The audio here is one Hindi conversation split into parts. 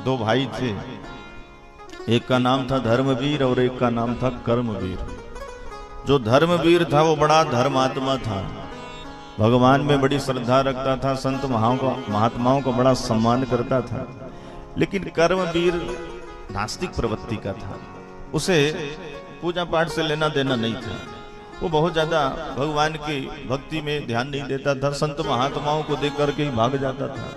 दो भाई थे, एक का नाम था धर्मवीर और एक का नाम था कर्मवीर। जो धर्मवीर था वो बड़ा धर्मात्मा था, भगवान में बड़ी श्रद्धा रखता था, संत महात्माओं का बड़ा सम्मान करता था। लेकिन कर्मवीर नास्तिक प्रवृत्ति का था, उसे पूजा पाठ से लेना देना नहीं था। वो बहुत ज्यादा भगवान की भक्ति में ध्यान नहीं देता था, संत महात्माओं को देख करके ही भाग जाता था।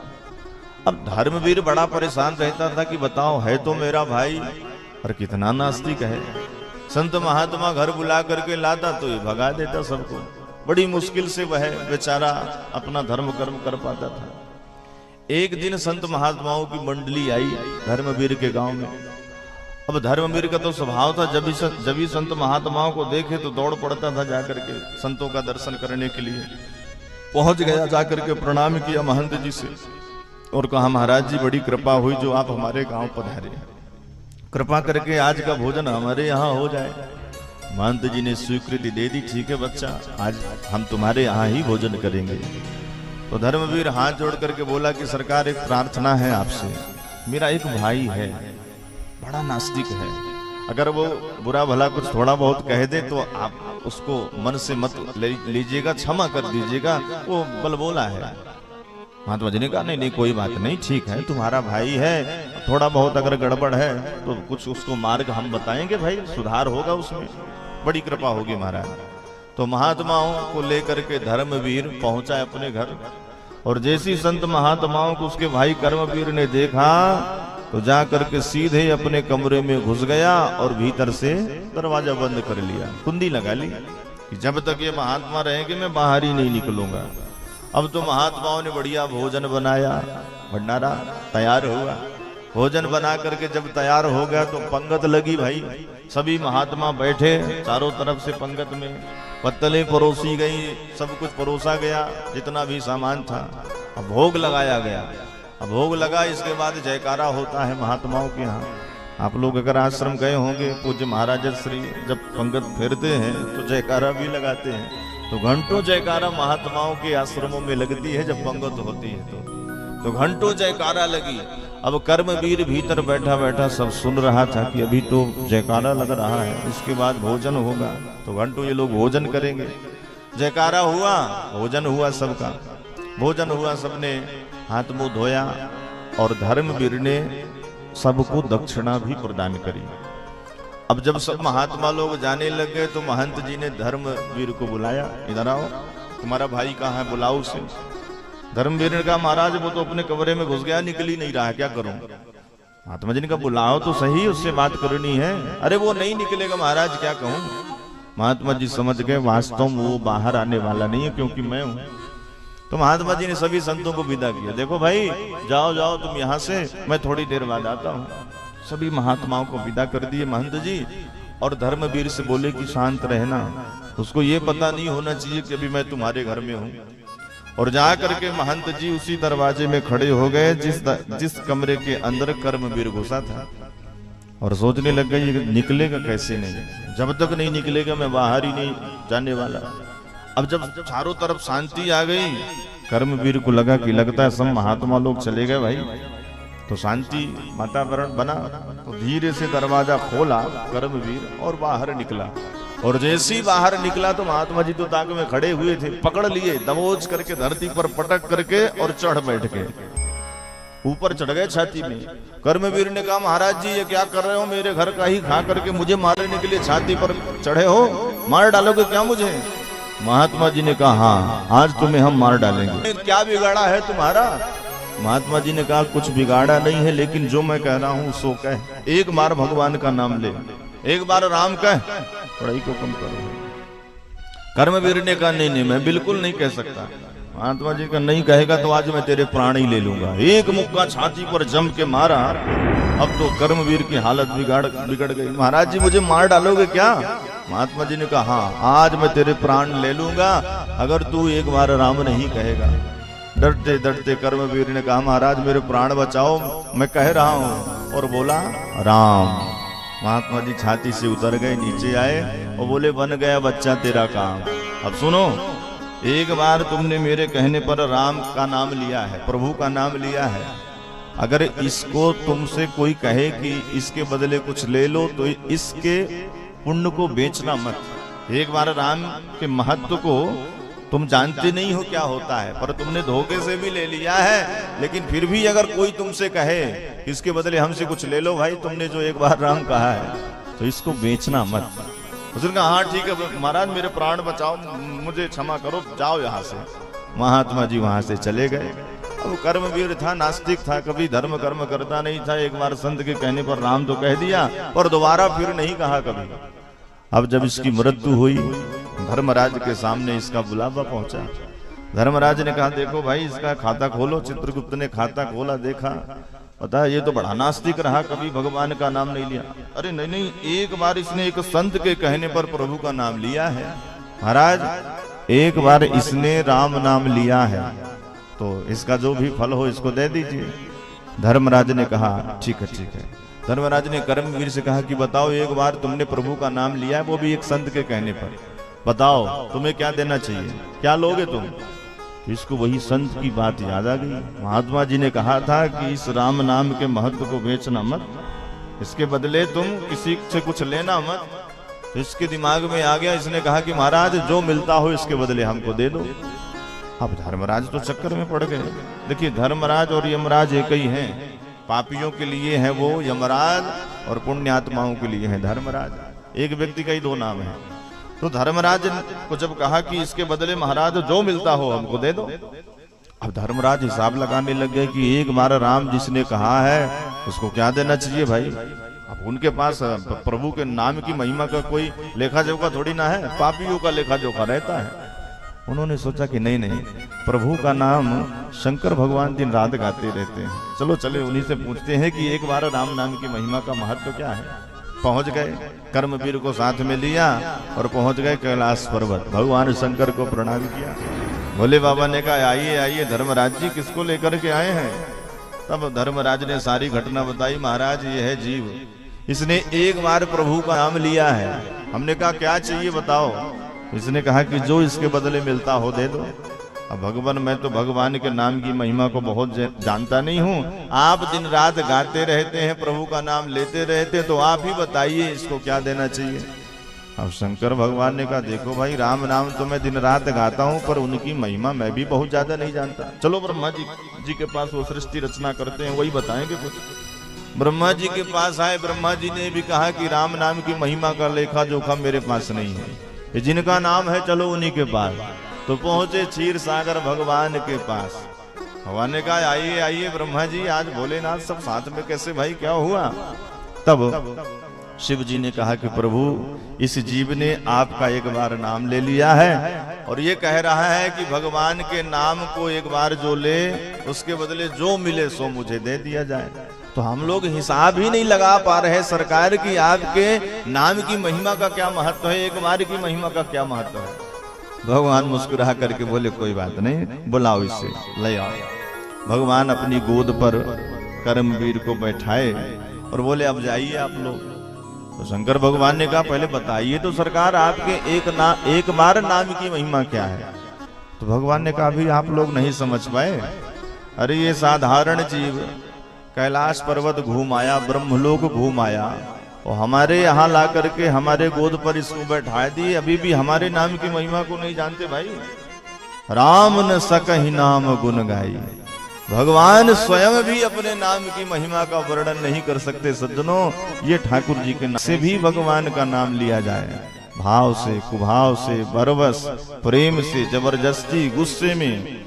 अब धर्मवीर बड़ा परेशान रहता था कि बताओ, है तो मेरा भाई और कितना नास्तिक है। संत महात्मा घर बुला करके लाता तो ये भगा देता सबको। बड़ी मुश्किल से वह बेचारा अपना धर्म कर्म कर पाता था। एक दिन संत महात्माओं की मंडली आई धर्मवीर के गांव में। अब धर्मवीर का तो स्वभाव था, जब भी संत महात्माओं को देखे तो दौड़ पड़ता था जाकर के संतों का दर्शन करने के लिए। पहुंच गया, जाकर के प्रणाम किया महंत जी से और कहा, महाराज जी बड़ी कृपा हुई जो आप हमारे गांव पधारे, कृपा करके आज का भोजन हमारे यहाँ हो जाए। महंत जी ने स्वीकृति दे दी, ठीक है बच्चा, आज हम तुम्हारे यहाँ ही भोजन करेंगे। तो धर्मवीर हाथ जोड़ करके बोला कि सरकार एक प्रार्थना है आपसे, मेरा एक भाई है बड़ा नास्तिक है, अगर वो बुरा भला कुछ थोड़ा बहुत कह दे तो आप उसको मन से मत लीजिएगा, क्षमा कर दीजिएगा, वो बलबोला है। महात्मा जी ने कहा नहीं नहीं कोई बात नहीं, ठीक है तुम्हारा भाई है, थोड़ा बहुत अगर गड़बड़ है तो कुछ उसको मार्ग हम बताएंगे भाई, सुधार होगा उसमें, बड़ी कृपा होगी महाराज। तो महात्माओं को लेकर के धर्मवीर पहुंचा अपने घर, और जैसी संत महात्माओं को उसके भाई कर्मवीर ने देखा तो जा करके सीधे अपने कमरे में घुस गया और भीतर से दरवाजा बंद कर लिया, कुंडी लगा ली कि जब तक ये महात्मा रहेंगे मैं बाहर ही नहीं निकलूंगा। अब तो महात्माओं ने बढ़िया भोजन बनाया, भंडारा तैयार हुआ। भोजन बना करके जब तैयार हो गया तो पंगत लगी भाई, सभी महात्मा बैठे चारों तरफ से पंगत में, पत्तलें परोसी गई, सब कुछ परोसा गया जितना भी सामान था। अब भोग लगाया गया, अब भोग लगा, इसके बाद जयकारा होता है महात्माओं के यहाँ। आप लोग अगर आश्रम गए होंगे, पूज्य महाराज श्री जब पंगत फेरते हैं तो जयकारा भी लगाते हैं, तो घंटों जयकारा महात्माओं के आश्रमों में लगती है जब पंगत होती है तो घंटों जयकारा लगी। अब कर्मवीर भीतर बैठा बैठा सब सुन रहा था कि अभी तो जयकारा लग रहा है, इसके बाद भोजन होगा, तो घंटों ये लोग भोजन करेंगे। जयकारा हुआ, भोजन हुआ, सबका भोजन हुआ, सबने हाथ मुंह धोया और धर्मवीर ने सबको दक्षिणा भी प्रदान करी। अब जब सब महात्मा लोग जाने लगे तो महंत जी ने धर्मवीर को बुलाया, इधर आओ, तुम्हारा भाई कहाँ है, बुलाओ उसे। धर्मवीर ने कहा, महाराज वो तो अपने कमरे में घुस गया, निकल ही नहीं रहा, क्या करूं। महात्मा जी ने कहा, बुलाओ तो सही, उससे बात करनी है। अरे वो नहीं निकलेगा महाराज, क्या कहूं। महात्मा जी समझ गए वास्तव में वो बाहर आने वाला नहीं है क्योंकि मैं हूं। तो महात्मा जी ने सभी संतों को विदा किया, देखो भाई जाओ जाओ तुम यहाँ से, मैं थोड़ी देर बाद आता हूँ। सभी महात्माओं को विदा कर दिए महंत जी, और धर्मवीर से बोले कि शांत रहना, उसको ये पता नहीं होना चाहिए कि अभी मैं तुम्हारे घर में हूँ। और जा करके महंत जी उसी दरवाजे में खड़े हो गए जिस कमरे के अंदर कर्मवीर घुसा था, और सोचने लग गए ये निकलेगा कैसे नहीं, जब तक नहीं निकलेगा मैं बाहर ही नहीं जाने वाला। अब जब चारों तरफ शांति आ गई, कर्मवीर को लगा कि लगता है सब महात्मा लोग चले गए भाई, तो शांति वातावरण बना। तो धीरे से दरवाजा खोला कर्मवीर और बाहर निकला, और जैसे ही बाहर निकला तो महात्मा जी तो ताक में खड़े हुए थे, पकड़ लिए, दबोच करके धरती पर पटक करके और चढ़ बैठ के ऊपर चढ़ गए छाती में। कर्मवीर ने कहा, महाराज जी ये क्या कर रहे हो, मेरे घर का ही खा करके मुझे मारने के लिए छाती पर चढ़े हो, मार डालोगे क्या मुझे। महात्मा जी ने कहा, हाँ आज तुम्हें हम मार डालेंगे। क्या बिगाड़ा है तुम्हारा। महात्मा जी ने कहा, कुछ बिगाड़ा नहीं है, लेकिन जो मैं कह रहा हूँ सो कह, एक बार भगवान का नाम ले, एक बार राम कह, पढ़ाई को कम करो। कर्मवीर ने कहा, नहीं नहीं मैं बिल्कुल नहीं कह सकता। महात्मा जी का नहीं कहेगा तो आज मैं तेरे प्राण ही ले लूंगा। एक मुक्का छाती पर जम के मारा, अब तो कर्मवीर की हालत बिगड़ गई। महाराज जी मुझे मार डालोगे क्या। महात्मा जी ने कहा, हाँ आज मैं तेरे प्राण ले लूंगा अगर तू एक बार राम नहीं कहेगा। डरते डरते कर्मवीर ने कहा, महाराज मेरे प्राण बचाओ, मैं कह रहा हूँ, और बोला राम। महात्मा जी छाती से उतर गए, नीचे आए और बोले, बन गया बच्चा तेरा काम। अब सुनो, एक बार तुमने मेरे कहने पर राम का नाम लिया है, प्रभु का नाम लिया है, अगर इसको तुमसे कोई कहे कि इसके बदले कुछ ले लो तो इसके पुण्य को बेचना मत। एक बार राम के महत्व को तुम जानते नहीं हो क्या होता है, पर तुमने धोखे से भी ले लिया है, लेकिन फिर भी अगर कोई तुमसे कहे इसके बदले हमसे कुछ ले लो भाई, तुमने जो एक बार राम कहा है तो इसको बेचना मत। उसने कहा हाँ ठीक है महाराज, मेरे प्राण बचाओ, मुझे क्षमा करो, जाओ यहाँ से। महात्मा जी वहां से चले गए। अब कर्मवीर था, नास्तिक था, कभी धर्म कर्म करता नहीं था। एक बार संत के कहने पर राम तो कह दिया, पर दोबारा फिर नहीं कहा कभी। अब जब इसकी मृत्यु हुई, धर्मराज के सामने इसका बुलावा पहुंचा। धर्मराज ने कहा देखो भाई इसका खाता खोलो। चित्रगुप्त ने खाता खोला, देखा, पता ये तो बड़ा नास्तिक रहा, कभी भगवान का नाम नहीं लिया। अरे नहीं नहीं, एक बार इसने एक संत के कहने पर प्रभु का नाम लिया है। महाराज एक बार इसने राम नाम लिया है तो इसका जो भी फल हो इसको दे दीजिए। धर्मराज ने कहा ठीक है ठीक है। धर्मराज ने कर्मवीर से कहा कि बताओ एक बार तुमने प्रभु का नाम लिया है, वो भी एक संत के कहने पर, बताओ तुम्हें क्या देना चाहिए, क्या लोगे तुम? इसको वही संत की बात याद आ गई। महात्मा जी ने कहा था कि इस राम नाम के महत्व को बेचना मत, इसके बदले तुम किसी से कुछ लेना मत। तो इसके दिमाग में आ गया, इसने कहा कि महाराज जो मिलता हो इसके बदले हमको दे दो। अब धर्मराज तो चक्कर में पड़ गए। देखिए धर्मराज और यमराज एक ही हैं, पापियों के लिए है वो यमराज और पुण्यात्माओं के लिए है धर्मराज। एक व्यक्ति का ही दो नाम है। तो धर्मराज को जब कहा कि इसके बदले महाराज जो मिलता हो हमको दे दो, अब धर्मराज हिसाब लगाने लग गए कि एक बार राम जिसने कहा है उसको क्या देना चाहिए भाई। अब उनके पास प्रभु के नाम की महिमा का कोई लेखा जोखा थोड़ी ना है, पापियों का लेखा जोखा रहता है। उन्होंने सोचा कि नहीं नहीं, प्रभु का नाम शंकर भगवान दिन रात गाते रहते हैं, चलो चले उन्हीं से पूछते हैं कि एक बार राम नाम की महिमा का महत्व क्या है। पहुंच गए, कर्मवीर को साथ में लिया और पहुंच गए कैलाश पर्वत। भगवान शंकर को प्रणाम किया। भोले बाबा ने कहा आइए आइए धर्मराज जी, किसको लेकर के आए हैं? तब धर्मराज ने सारी घटना बताई। महाराज ये है जीव, इसने एक बार प्रभु का नाम लिया है। हमने कहा क्या चाहिए बताओ? इसने कहा कि जो इसके बदले मिलता हो दे दो। अब भगवान मैं तो भगवान के नाम की महिमा को बहुत जानता नहीं हूँ, आप दिन रात गाते रहते हैं, प्रभु का नाम लेते रहते, तो आप ही बताइए इसको क्या देना चाहिए। अब शंकर भगवान ने कहा देखो भाई, राम नाम तो मैं दिन रात गाता हूँ, पर उनकी महिमा मैं भी बहुत ज्यादा नहीं जानता। चलो ब्रह्मा जी के पास, वो सृष्टि रचना करते हैं, वही बताएंगे कुछ। ब्रह्मा जी के पास आए। ब्रह्मा जी ने भी कहा कि राम नाम की महिमा का लेखा जोखा मेरे पास नहीं है, ये जिनका नाम है चलो उन्हीं के पास। तो पहुंचे क्षीर सागर भगवान के पास। भगवान ने कहा आइए आइए ब्रह्मा जी, आज भोलेनाथ सब साथ में कैसे भाई, क्या हुआ? तब शिव जी ने कहा कि प्रभु इस जीव ने आपका एक बार नाम ले लिया है और ये कह रहा है कि भगवान के नाम को एक बार जो ले उसके बदले जो मिले सो मुझे दे दिया जाए। तो हम लोग हिसाब ही नहीं लगा पा रहे सरकार की आपके नाम की महिमा का क्या महत्व है, एक बार की महिमा का क्या महत्व है। भगवान मुस्कुरा करके बोले कोई बात नहीं, बुलाओ इससे, ले आओ। भगवान अपनी गोद पर कर्मवीर को बैठाए और बोले अब जाइए आप लोग। तो शंकर भगवान ने कहा पहले बताइए तो सरकार आपके एक बार नाम की महिमा क्या है। तो भगवान ने कहा अभी आप लोग नहीं समझ पाए। अरे ये साधारण जीव कैलाश पर्वत घूम आया, ब्रह्मलोक घूम आया और हमारे यहाँ ला करके हमारे गोद पर इसको बैठा दी, अभी भी हमारे नाम की महिमा को नहीं जानते भाई। राम न सकहि नाम गुण गाई, भगवान स्वयं भी अपने नाम की महिमा का वर्णन नहीं कर सकते। सज्जनों, ये ठाकुर जी के नाम से भी भगवान का नाम लिया जाए, भाव से, कुभाव से, बरबस, प्रेम से, जबरदस्ती, गुस्से में।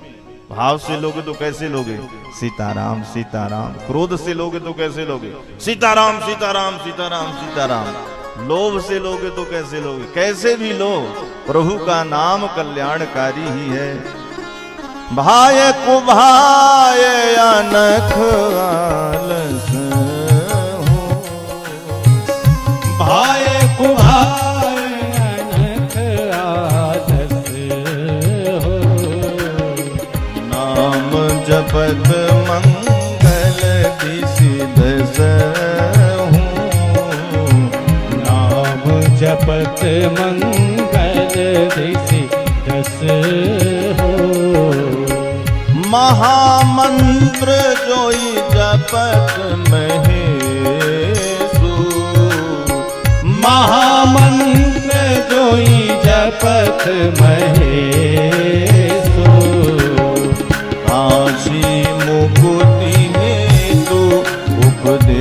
भाव से लोगे तो कैसे लोगे? सीताराम सीताराम। क्रोध से लोगे तो कैसे लोगे? सीताराम सीताराम सीताराम सीताराम। लोभ से लोगे तो कैसे लोगे? कैसे भी लो, प्रभु का नाम कल्याणकारी ही है। भाय कुभाय अनख आलस हो, भाय कुभाय अनख आलस हो। नाम जपत मंगल दिसिदस हूँ, नाम जपत मंगल दिसिदस हो। महामंत्र जोई जप जपत महेशु। महामंत्र जोई जपत महेशु। काशी मुकुति हेतु उपदेशु।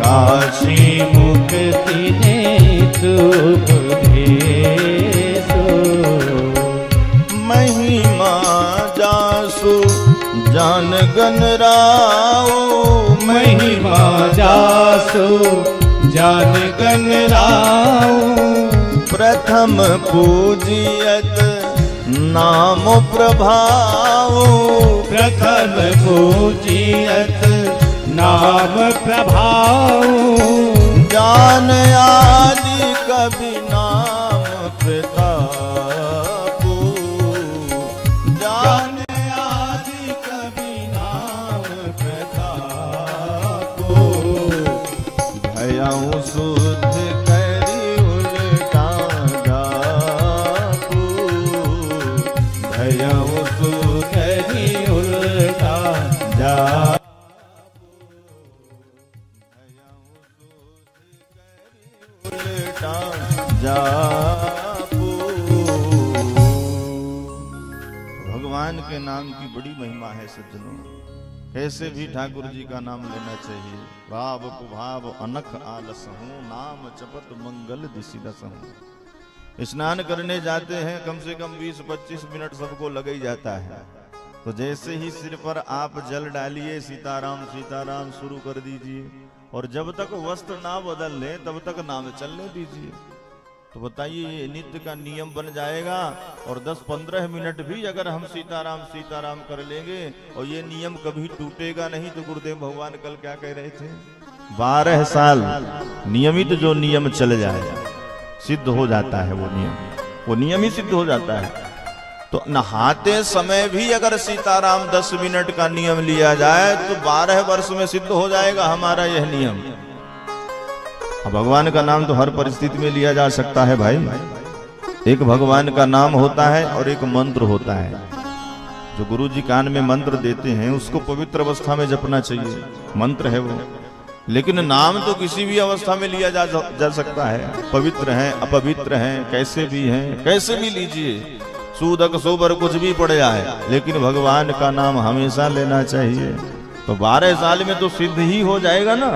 काशी मुक्ति हेतु उपदेशु। महिमा जासु जान गन राव। महिमा जासु जान गन राव। प्रथम पूजियत नाम प्रभाव। प्रथम पूजियत नाम प्रभाव। जान आदि कभी नाम प्रतापु। जान आदि कभी नाम प्रतापु। भयउ शुद्ध करी उल्टा जापु। भयउ सुधरी उल्टा जा। भगवान के नाम की बड़ी महिमा है सज्जनों। कैसे भी ठाकुर जी का नाम लेना चाहिए। भाव कुभाव अनख आलस हूँ, नाम चपत मंगल दिसिदस हूँ। स्नान करने जाते हैं कम से कम 20-25 मिनट सबको लग ही जाता है। तो जैसे ही सिर पर आप जल डालिए सीताराम सीताराम शुरू कर दीजिए, और जब तक वस्त्र ना बदल ले तब तक नाम चलने दीजिए। तो बताइए ये नित्य का नियम बन जाएगा। और 10-15 मिनट भी अगर हम सीताराम सीताराम कर लेंगे और ये नियम कभी टूटेगा नहीं। तो गुरुदेव भगवान कल क्या कह रहे थे, 12 साल नियमित जो नियम चल जाए सिद्ध हो जाता है। वो नियम ही सिद्ध हो जाता है। तो नहाते समय भी अगर सीताराम 10 मिनट का नियम लिया जाए तो 12 वर्ष में सिद्ध हो जाएगा हमारा यह नियम। अब भगवान का नाम तो हर परिस्थिति में लिया जा सकता है भाई। एक भगवान का नाम होता है और एक मंत्र होता है। जो गुरु जी कान में मंत्र देते हैं उसको पवित्र अवस्था में जपना चाहिए, मंत्र है वो। लेकिन नाम तो किसी भी अवस्था में लिया जा सकता है। पवित्र है अपवित्र है कैसे भी है, कैसे भी लीजिए, सूदक सोबर कुछ भी पड़ जाए, लेकिन भगवान का नाम हमेशा लेना चाहिए। तो 12 साल में तो सिद्ध ही हो जाएगा ना।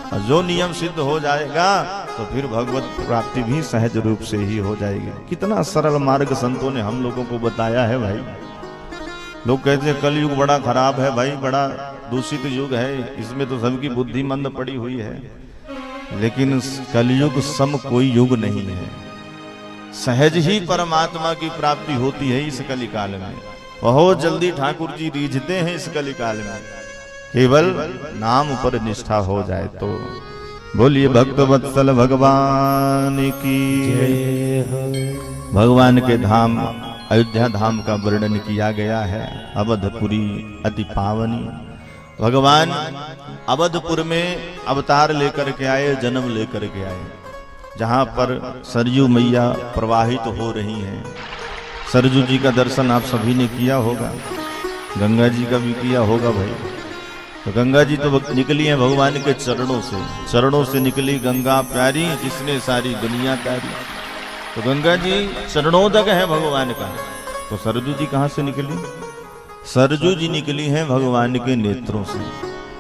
और जो नियम सिद्ध हो जाएगा तो फिर भगवत प्राप्ति भी सहज रूप से ही हो जाएगी। कितना सरल मार्ग संतों ने हम लोगों को बताया है भाई। लोग कहते हैं कलयुग बड़ा खराब है भाई, बड़ा दूषित युग है, इसमें तो सबकी बुद्धि मंद पड़ी हुई है। लेकिन कलयुग सम कोई युग नहीं है। सहज ही परमात्मा की प्राप्ति होती है इस कलिकाल में। बहुत जल्दी ठाकुर जी रीझते हैं इस कलिकाल में, केवल नाम पर निष्ठा हो जाए तो। बोलिए भक्त वत्सल भगवान की जय हो। भगवान के धाम अयोध्या धाम का वर्णन किया गया है। अवधपुरी अति पावनी। भगवान अवधपुर में अवतार लेकर के आए, जन्म लेकर के आए, जहां पर सरयू मैया प्रवाहित हो रही हैं। सरजू जी का दर्शन आप सभी ने किया होगा, गंगा जी का भी किया होगा भाई। तो गंगा जी तो निकली है भगवान के चरणों से निकली गंगा प्यारी, जिसने सारी दुनिया तारी। तो गंगा जी चरणों तक है भगवान का। तो सरजू जी कहाँ से निकली? सरजू जी निकली हैं भगवान के नेत्रों से।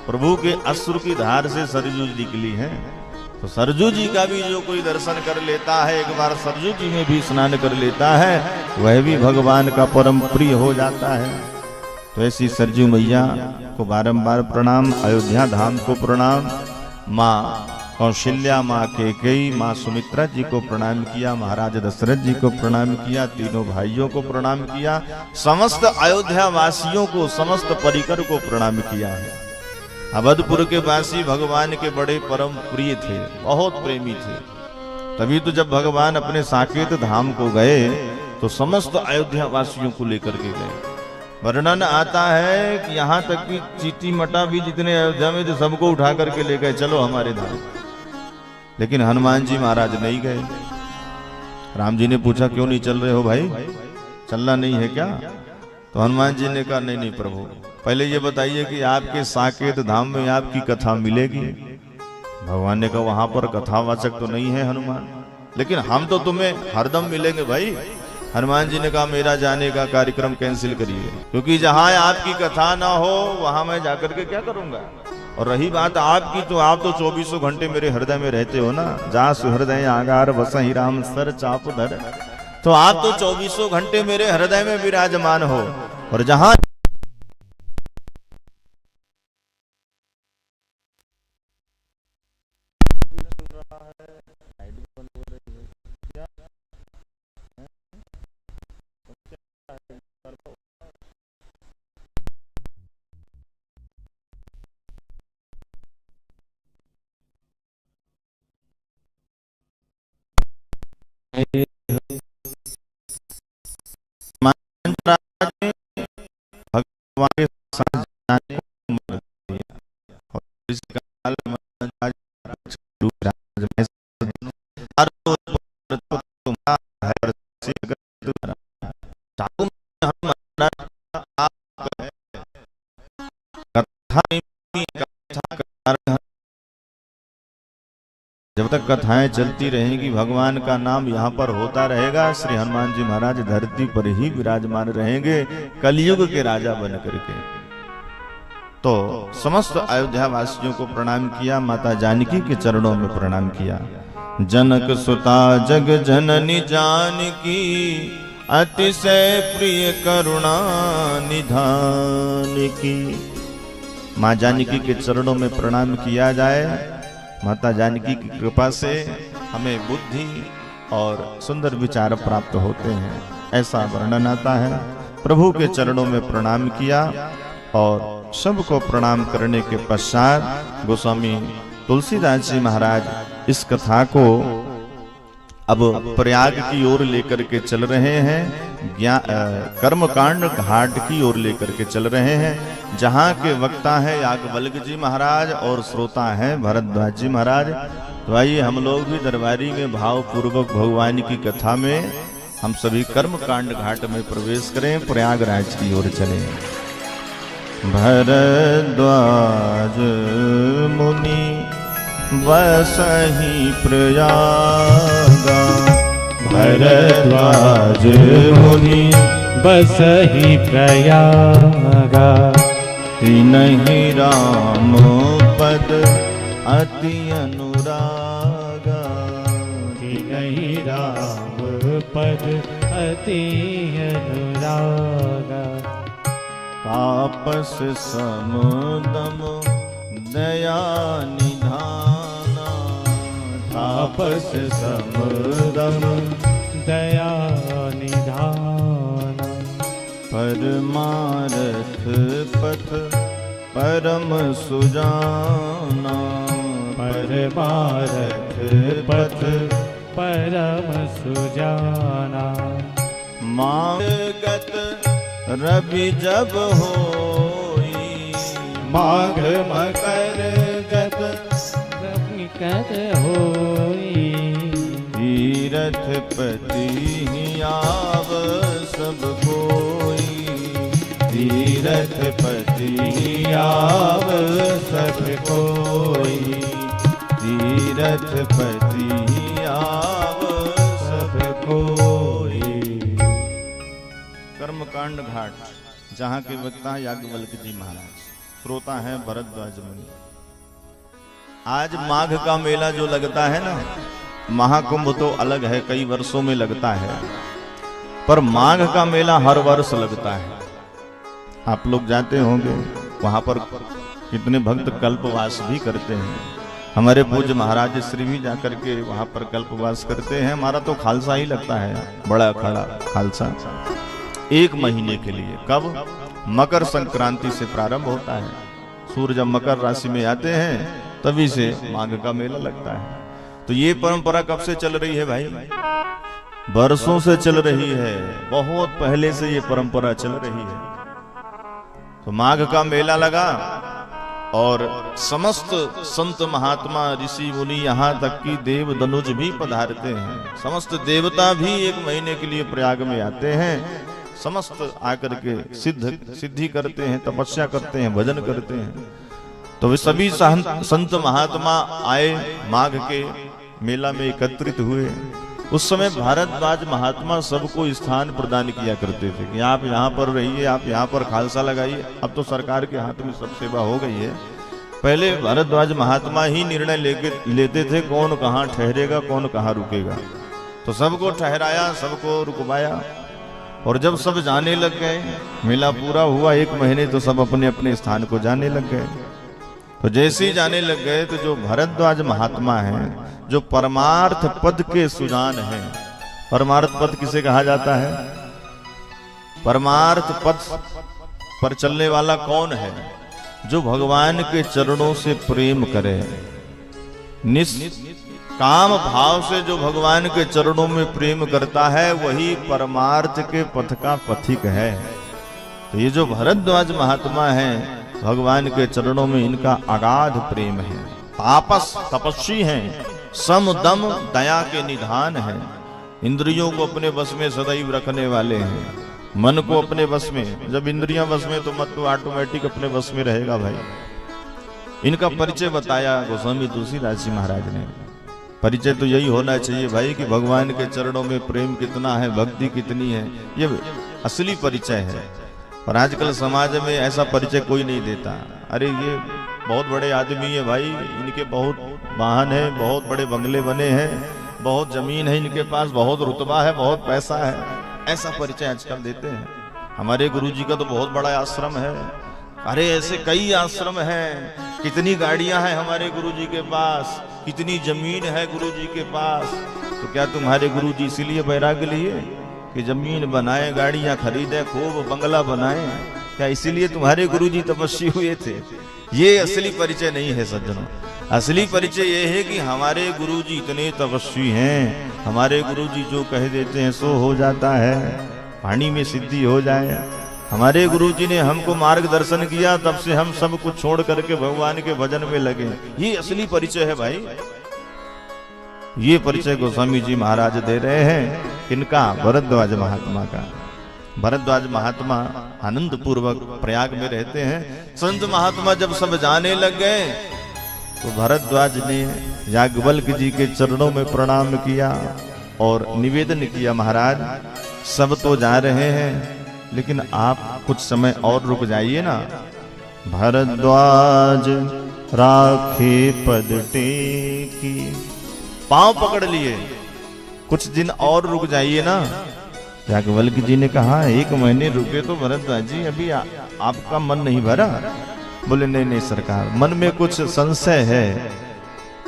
प्रभु के अश्रु की धार से सरजू जी निकली हैं। तो सरजू जी का भी जो कोई दर्शन कर लेता है, एक बार सरजू जी में भी स्नान कर लेता है, वह भी भगवान का परम प्रिय हो जाता है। तो ऐसी सरजू मैया को बारंबार प्रणाम, अयोध्या धाम को प्रणाम, माँ कौशल्या, माँ कैकेयी, माँ सुमित्रा जी को प्रणाम किया, महाराज दशरथ जी को प्रणाम किया, तीनों भाइयों को प्रणाम किया, समस्त अयोध्या वासियों को, समस्त परिकर को प्रणाम किया है। अवधपुर के वासी भगवान के बड़े परम प्रिय थे, बहुत प्रेमी थे। तभी तो जब भगवान अपने साकेत धाम को गए तो समस्त अयोध्या वासियों को लेकर के गए। वर्णन आता है कि यहाँ तक कि चीटी मटा भी जितने अयोध्या में थे सबको उठा करके ले गए, चलो हमारे धाम। लेकिन हनुमान जी महाराज नहीं गए। राम जी ने पूछा क्यों नहीं चल रहे हो भाई, चलना नहीं है क्या? तो हनुमान जी ने कहा नहीं नहीं प्रभु, पहले ये बताइए कि आपके साकेत धाम में आपकी कथा मिलेगी? भगवान ने कहा वहां पर कथावाचक तो नहीं है हनुमान, लेकिन हम तो तुम्हें हरदम मिलेंगे भाई। हनुमान जी ने कहा मेरा जाने का कार्यक्रम कैंसिल करिए, क्योंकि जहां आपकी कथा ना हो वहां मैं जाकर के क्या करूंगा। और रही बात आपकी, तो आप तो 24 घंटे मेरे हृदय में रहते हो ना। जहाँ सुहृदय आगार बसहि राम सर चाप धर, तो आप तो 24 घंटे मेरे हृदय में विराजमान हो। और जहां भगवान के साथ जाने को मत दिया। और इस काल में जब तक कथाएं चलती रहेंगी, भगवान का नाम यहाँ पर होता रहेगा, श्री हनुमान जी महाराज धरती पर ही विराजमान रहेंगे कलयुग के राजा बन करके। तो समस्त अयोध्या वासियों को प्रणाम किया, माता जानकी के चरणों में प्रणाम किया। जनक सुता जग जननी जानकी, अतिशय प्रिय करुणा निधान की। माँ जानकी के चरणों में प्रणाम किया जाए। माता जानकी की कृपा से हमें बुद्धि और सुंदर विचार प्राप्त होते हैं, ऐसा वर्णन आता है। प्रभु के चरणों में प्रणाम किया और सबको प्रणाम करने के पश्चात गोस्वामी तुलसीदास जी महाराज इस कथा को अब प्रयाग की ओर लेकर के चल रहे हैं, कर्मकांड घाट की ओर लेकर के चल रहे हैं, जहाँ के वक्ता है याज्ञवल्क्य जी महाराज और श्रोता है भरद्वाज जी महाराज। तो आइए हम लोग भी दरबारी में भाव पूर्वक भगवान की कथा में हम सभी कर्मकांड घाट में प्रवेश करें, प्रयागराज की ओर चलें। भरद्वाज मुनि बसहि प्रयागा, भरद्वाज मुनि बसहि प्रयागा। तिनहि राम पद अति अनुरागा, तिनहि राम पद अति अनुरागा। तापस समदम दया निधाना, तापस समदम दया निधाना। परमारथ पथ परम सुजाना, परमारथ पथ परम सुजाना। मार्गत रवि जब होई, माघ मकर गत निकट होई। तीरथपति आव सब कोई, तीरथपति आव सब कोई। तीरथपति आव सब कोई। कर्मकांड घाट, जहाँ के वक्ता है याज्ञवल्क्य जी महाराज, श्रोता है भरद्वाज मुनि। आज माघ का मेला जो लगता है ना, महाकुंभ तो अलग है, कई वर्षों में लगता है, पर माघ का मेला हर वर्ष लगता है। आप लोग जाते होंगे वहां पर, कितने भक्त कल्पवास भी करते हैं। हमारे पूज्य महाराज श्री भी जाकर के वहां पर कल्पवास करते हैं। हमारा तो खालसा ही लगता है, बड़ा खड़ा खालसा, 1 महीने के लिए। कब? मकर संक्रांति से प्रारंभ होता है। सूर्य जब मकर राशि में आते हैं तभी से माघ का मेला लगता है। तो ये परंपरा कब से चल रही है भाई? बरसों से चल रही है, बहुत पहले से ये परंपरा चल रही है। तो माघ का मेला लगा और समस्त संत महात्मा ऋषि मुनि, यहाँ तक कि देव दनुज भी पधारते हैं। समस्त देवता भी 1 महीने के लिए प्रयाग में आते हैं। समस्त आकर के सिद्धि करते हैं, तपस्या करते हैं, भजन करते हैं। तो वे सभी संत महात्मा आए, माघ के मेला में एकत्रित हुए। उस समय भारद्वाज महात्मा सबको स्थान प्रदान किया करते थे कि आप यहाँ पर रहिए, आप यहाँ पर खालसा लगाइए। अब तो सरकार के हाथ में सब सेवा हो गई है। पहले भारद्वाज महात्मा ही निर्णय लेते थे कौन कहाँ ठहरेगा, कौन कहाँ रुकेगा। तो सबको ठहराया, सबको रुकवाया। और जब सब जाने लग गए, मेला पूरा हुआ 1 महीने, तो सब अपने अपने स्थान को जाने लग गए। तो जैसे ही जाने लग गए तो जो भारद्वाज महात्मा हैं, जो परमार्थ पद के सुजान हैं, परमार्थ पद किसे कहा जाता है? परमार्थ पद पर चलने वाला कौन है? जो भगवान के चरणों से प्रेम करे, काम भाव से जो भगवान के चरणों में प्रेम करता है, वही परमार्थ के पथ का पथिक है। तो ये जो भारद्वाज महात्मा हैं, भगवान के चरणों में इनका अगाध प्रेम है। तापस, तपस्वी हैं, सम दम दया के निधान हैं। इंद्रियों को अपने बस में सदैव रखने वाले हैं, मन को अपने बस में। जब इंद्रियां बस में तो मत तो ऑटोमेटिक अपने बस में रहेगा भाई। इनका परिचय बताया गोस्वामी तुलसीदास जी महाराज ने। परिचय तो यही होना चाहिए भाई कि भगवान के चरणों में प्रेम कितना है, भक्ति कितनी है, ये असली परिचय है। और आजकल समाज में ऐसा परिचय कोई नहीं देता। अरे ये बहुत बड़े आदमी है भाई, इनके बहुत वाहन है, बहुत बड़े बंगले बने हैं, बहुत जमीन है इनके पास, बहुत रुतबा है, बहुत पैसा है, ऐसा परिचय आजकल देते हैं। हमारे गुरुजी का तो बहुत बड़ा आश्रम है। अरे ऐसे कई आश्रम हैं, कितनी गाड़ियां हैं हमारे गुरुजी के पास, कितनी जमीन है गुरुजी के पास। तो क्या तुम्हारे गुरुजी इसीलिए बैराग लिए कि जमीन बनाए, गाड़ियां खरीदे, खूब बंगला बनाए? क्या इसीलिए तुम्हारे गुरुजी तपस्वी हुए थे? ये असली परिचय नहीं है सज्जनों। असली परिचय ये है कि हमारे गुरुजी इतने तपस्वी हैं, हमारे गुरुजी जो कह देते हैं सो हो जाता है, वाणी में सिद्धि हो जाए। हमारे गुरुजी ने हमको मार्गदर्शन किया, तब से हम सब कुछ छोड़ करके भगवान के भजन में लगे। ये असली परिचय है भाई। ये परिचय गोस्वामी जी महाराज दे रहे हैं। किनका? भरद्वाज महात्मा का। भरद्वाज महात्मा आनंद पूर्वक प्रयाग में रहते हैं। संत महात्मा जब सब जाने लग गए तो भरद्वाज ने याज्ञवल्क्य जी के चरणों में प्रणाम किया और निवेदन किया, महाराज सब तो जा रहे हैं, लेकिन आप कुछ समय और रुक जाइए ना। भरद्वाज राखे पद टेकी, पांव पकड़ लिए, कुछ दिन और रुक जाइए ना। याज्ञवल्क्य जी ने कहा 1 महीने रुके तो भरद्वाज जी अभी आपका मन नहीं भरा? बोले नहीं नहीं सरकार, मन में कुछ संशय है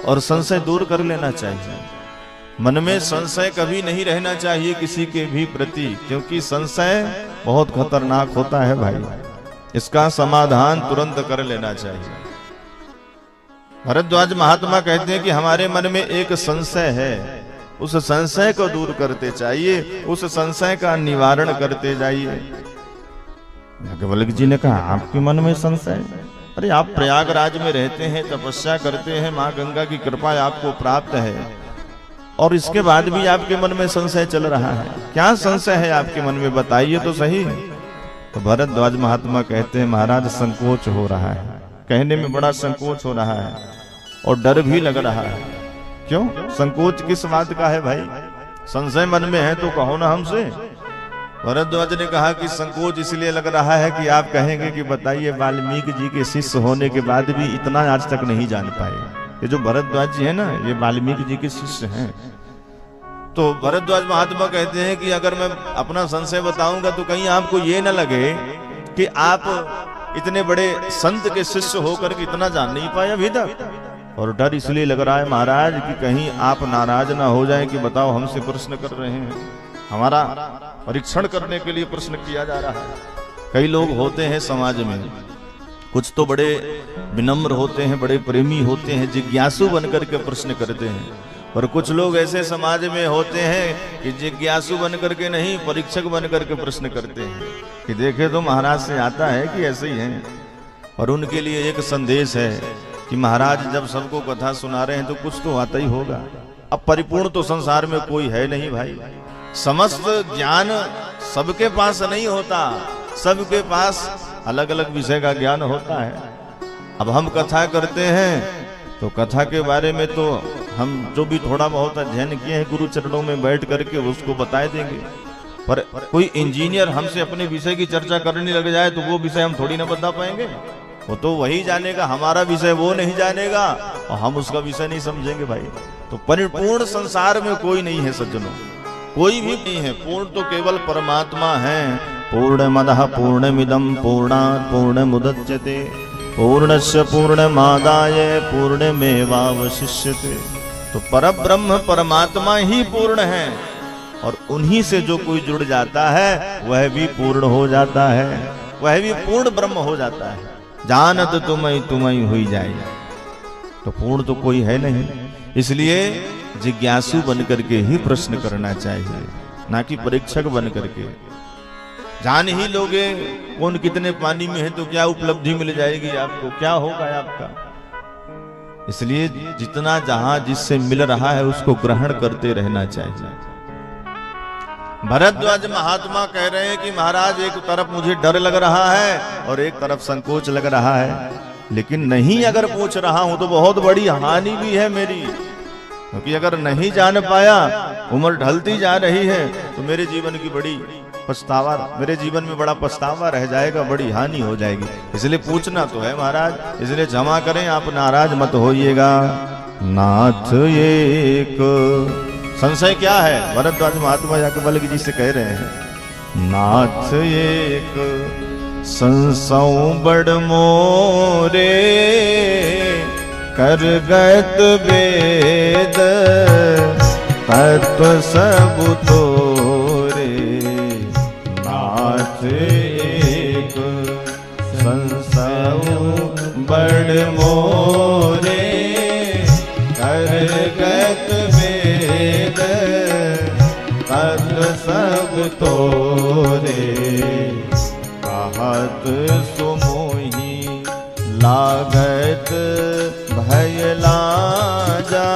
और संशय दूर कर लेना चाहिए। मन में संशय कभी नहीं रहना चाहिए किसी के भी प्रति, क्योंकि संशय बहुत खतरनाक होता है भाई। इसका समाधान तुरंत कर लेना चाहिए। भरद्वाज महात्मा कहते हैं कि हमारे मन में एक संशय है, उस संशय को दूर करते चाहिए, उस संशय का निवारण करते जाइए। याज्ञवल्क्य जी ने कहा आपके मन में संशय? अरे आप प्रयागराज में रहते हैं, तपस्या करते हैं, माँ गंगा की कृपा आपको प्राप्त है, और इसके बाद भी आपके मन में संशय चल रहा है। क्या संशय है आपके मन में, बताइए तो सही। तो भरद्वाज महात्मा कहते हैं महाराज संकोच हो रहा है, कहने में बड़ा संकोच हो रहा है और डर भी लग रहा है। क्यों? संकोच किस बात का है भाई? संशय मन में है तो कहो ना हमसे। भरद्वाज ने कहा कि संकोच इसलिए लग रहा है कि आप कहेंगे कि बताइए वाल्मीकि जी के शिष्य होने के बाद भी इतना आज तक नहीं जान पाए। ये जो भरद्वाज जी है ना, ये वाल्मीकि जी के शिष्य हैं। तो भरद्वाज महात्मा कहते हैं कि अगर मैं अपना संशय बताऊंगा तो कहीं आपको ये न लगे कि आप इतने बड़े संत के शिष्य होकर के इतना जान नहीं पाए अभी तक। और डर इसलिए लग रहा है महाराज कि कहीं आप नाराज ना हो जाएं कि बताओ हमसे प्रश्न कर रहे हैं, हमारा परीक्षण करने के लिए प्रश्न किया जा रहा है। कई लोग होते हैं समाज में, कुछ तो बड़े विनम्र होते हैं, बड़े प्रेमी होते हैं, जिज्ञासु बनकर के प्रश्न करते हैं, और कुछ लोग ऐसे समाज में होते हैं कि जिज्ञासु बनकर के नहीं, परीक्षक बनकर के प्रश्न करते हैं कि देखे तो महाराज से आता है कि ऐसे ही हैं। और उनके लिए एक संदेश है कि महाराज जब सबको कथा सुना रहे हैं तो कुछ तो आता ही होगा। अब परिपूर्ण तो संसार में कोई है नहीं भाई। समस्त ज्ञान सबके पास नहीं होता, सबके पास अलग अलग विषय का ज्ञान होता है। अब हम कथा करते हैं तो कथा के बारे में तो हम जो भी थोड़ा बहुत अध्ययन किए हैं गुरु चरणों में बैठ करके उसको बता देंगे, पर कोई इंजीनियर हमसे अपने विषय की चर्चा करने लग जाए तो वो विषय हम थोड़ी ना बता पाएंगे। वो तो वही जानेगा, हमारा विषय वो नहीं जानेगा और हम उसका विषय नहीं समझेंगे भाई। तो परिपूर्ण संसार में कोई नहीं है सज्जनों, कोई भी नहीं है। पूर्ण तो केवल परमात्मा है। पूर्णमदः पूर्णमिदं पूर्णात् पूर्णमुदच्यते पूर्णस्य पूर्णमादाय पूर्णमेवावशिष्यते। तो परब्रह्म परमात्मा ही पूर्ण है और उन्हीं से जो कोई जुड़ जाता है वह भी पूर्ण हो जाता है, वह भी पूर्ण ब्रह्म हो जाता है। जानत तुम्हें हुई जाए। तो पूर्ण तो कोई है नहीं, इसलिए जिज्ञासु बन करके ही प्रश्न करना चाहिए, ना कि परीक्षक बन करके। जान ही लोगे कौन कितने पानी में है तो क्या उपलब्धि मिल जाएगी आपको, क्या होगा आपका। इसलिए जितना जहां जिससे मिल रहा है उसको ग्रहण करते रहना चाहिए। भरद्वाज महात्मा कह रहे हैं कि महाराज एक तरफ मुझे डर लग रहा है और एक तरफ संकोच लग रहा है, लेकिन नहीं अगर पूछ रहा हूं तो बहुत बड़ी हानि भी है मेरी, क्योंकि अगर नहीं जान पाया, उम्र ढलती जा रही है तो मेरे जीवन की बड़ी पछतावा, मेरे जीवन में बड़ा पछतावा रह जाएगा, बड़ी हानि हो जाएगी। इसलिए पूछना तो है महाराज, इसलिए क्षमा करें, आप नाराज मत होइएगा। नाथ एक संशय क्या है? भरद्वाज महात्मा याज्ञवल्क्य जी से कह रहे हैं, नाथ एक संशय बड़ मोरे करगत वेद तत्व सब तोरे। नाथ एक संशय बड़ मोरे करगत वेद तत्व सब तोरे। कहत सुमोही लागत भय लाजा,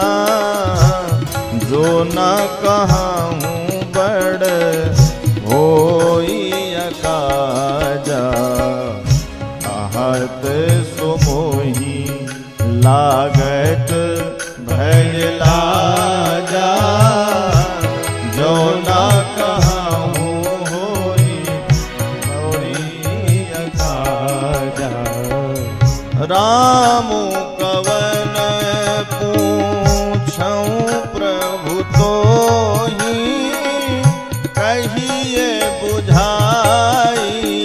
जो न कहूँ बड़ होई अकाजा। कहत सुमोही लागत भय लाजा, जो न कहूँ होई अकाजा। राम कवन पूछऊं प्रभु तो ही कहिए बुझाई,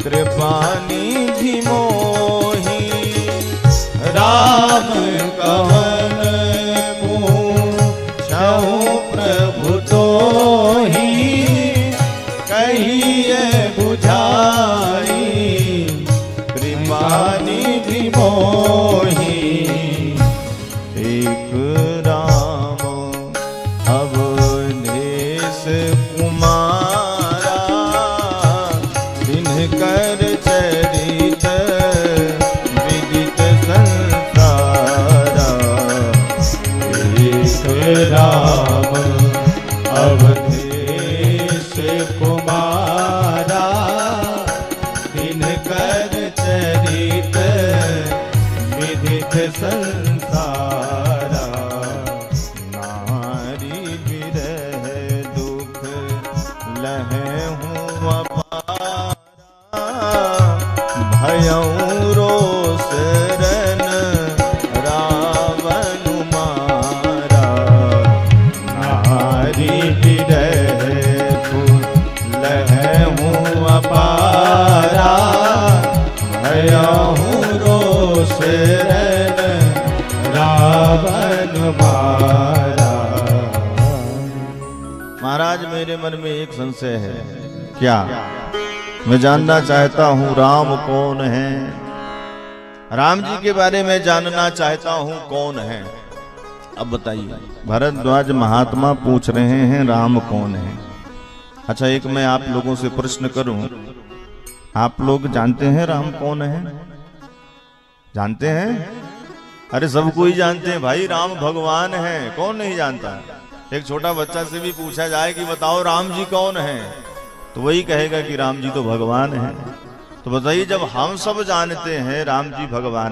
कृपा निधि मोही। राम कवन पूछऊं प्रभु तो ही कहिए बुझाई, कृपा निधि मोही। एक राम अवधेश कुमारा, तिनकर चरित विदित संसारा। एक राम अवधेश कुमारा, तिनकर चरित विदित संसारा। नारी विरह दुख लहहूँ अपारा, भयऊँ रोष रन रावण मारा। नारी विरह दुख लहहूँ अपारा, भयऊँ रोष रन रावण मारा। महाराज मेरे मन में एक संशय है। क्या? मैं जानना चाहता हूँ राम कौन है, राम जी के बारे में जानना चाहता हूँ कौन है। अब बताइए, भरद्वाज महात्मा पूछ रहे हैं राम कौन है। अच्छा, एक मैं आप लोगों से प्रश्न करूं, आप लोग जानते हैं राम कौन है? जानते हैं? अरे सब कोई जानते हैं भाई, राम भगवान है, कौन नहीं जानता। एक छोटा बच्चा से भी पूछा जाए कि बताओ राम जी कौन है, तो वही कहेगा कि राम जी तो भगवान हैं। तो बताइए, जब हम सब जानते हैं राम जी भगवान